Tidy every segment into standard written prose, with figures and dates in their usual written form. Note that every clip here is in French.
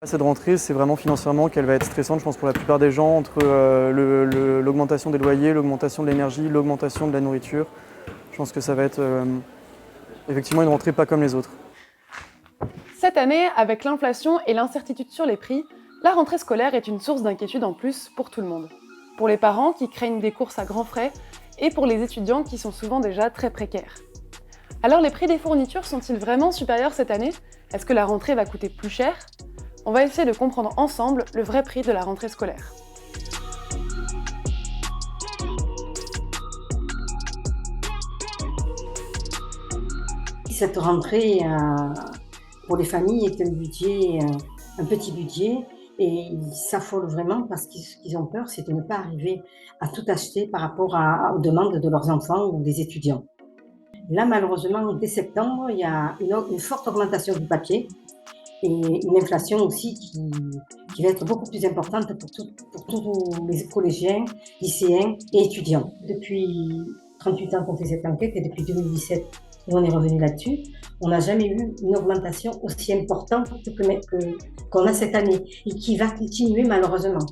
Cette rentrée, c'est vraiment financièrement qu'elle va être stressante, je pense, pour la plupart des gens, entre l'augmentation des loyers, l'augmentation de l'énergie, l'augmentation de la nourriture. Je pense que ça va être effectivement une rentrée pas comme les autres. Cette année, avec l'inflation et l'incertitude sur les prix, la rentrée scolaire est une source d'inquiétude en plus pour tout le monde. Pour les parents qui craignent des courses à grands frais et pour les étudiants qui sont souvent déjà très précaires. Alors les prix des fournitures sont-ils vraiment supérieurs cette année? Est-ce que la rentrée va coûter plus cher? On va essayer de comprendre ensemble le vrai prix de la rentrée scolaire. Cette rentrée, pour les familles, est un petit budget, et ils s'affolent vraiment parce qu'ils ont peur, c'est de ne pas arriver à tout acheter par rapport aux demandes de leurs enfants ou des étudiants. Là, malheureusement, dès septembre, il y a une forte augmentation du papier et une inflation aussi qui va être beaucoup plus importante pour tous les collégiens, lycéens et étudiants. Depuis 38 ans qu'on fait cette enquête et depuis 2017, on est revenu là-dessus, on n'a jamais eu une augmentation aussi importante qu'on a cette année et qui va continuer malheureusement.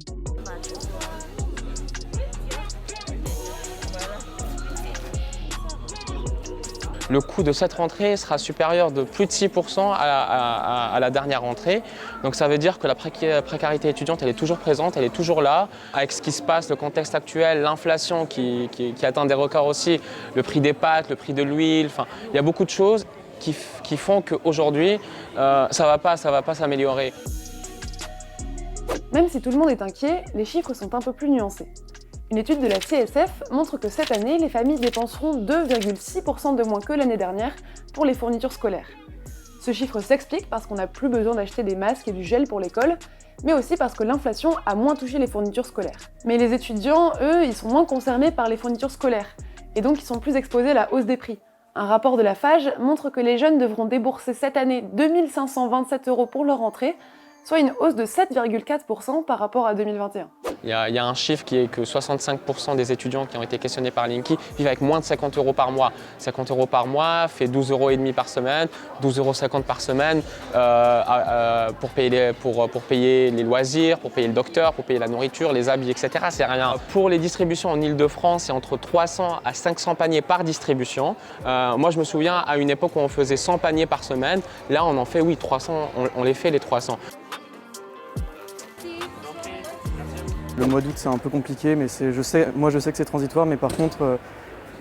Le coût de cette rentrée sera supérieur de plus de 6% à la dernière rentrée. Donc ça veut dire que la précarité étudiante, elle est toujours présente, elle est toujours là. Avec ce qui se passe, le contexte actuel, l'inflation qui atteint des records aussi, le prix des pâtes, le prix de l'huile, enfin, il y a beaucoup de choses qui font qu'aujourd'hui, ça va pas s'améliorer. Même si tout le monde est inquiet, les chiffres sont un peu plus nuancés. Une étude de la CSF montre que cette année, les familles dépenseront 2,6% de moins que l'année dernière pour les fournitures scolaires. Ce chiffre s'explique parce qu'on n'a plus besoin d'acheter des masques et du gel pour l'école, mais aussi parce que l'inflation a moins touché les fournitures scolaires. Mais les étudiants, eux, ils sont moins concernés par les fournitures scolaires, et donc ils sont plus exposés à la hausse des prix. Un rapport de la FAGE montre que les jeunes devront débourser cette année 2 527 € pour leur rentrée, soit une hausse de 7,4% par rapport à 2021. Il y a un chiffre qui est que 65% des étudiants qui ont été questionnés par Linky vivent avec moins de 50 € par mois. 50 € par mois fait 12,50 € par semaine, 12,50 € par semaine pour payer les loisirs, pour payer le docteur, pour payer la nourriture, les habits, etc. C'est rien. Pour les distributions en Ile-de-France, c'est entre 300 à 500 paniers par distribution. Moi, je me souviens à une époque où on faisait 100 paniers par semaine. Là, on en fait, oui, 300, on les fait les 300. Le mois d'août, c'est un peu compliqué, mais je sais que c'est transitoire, mais par contre,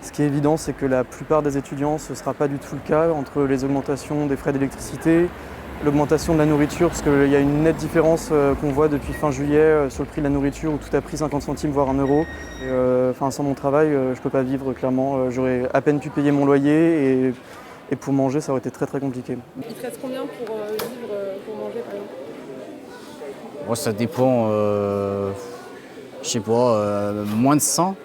ce qui est évident, c'est que la plupart des étudiants, ce ne sera pas du tout le cas entre les augmentations des frais d'électricité, l'augmentation de la nourriture, parce qu'il y a une nette différence qu'on voit depuis fin juillet sur le prix de la nourriture, où tout a pris 50 centimes, voire 1 €. Sans mon travail, je ne peux pas vivre, clairement. J'aurais à peine pu payer mon loyer, et pour manger, ça aurait été très très compliqué. Il te reste combien pour vivre, pour manger par exemple? Bon, ça dépend, je sais pas, moins de 100.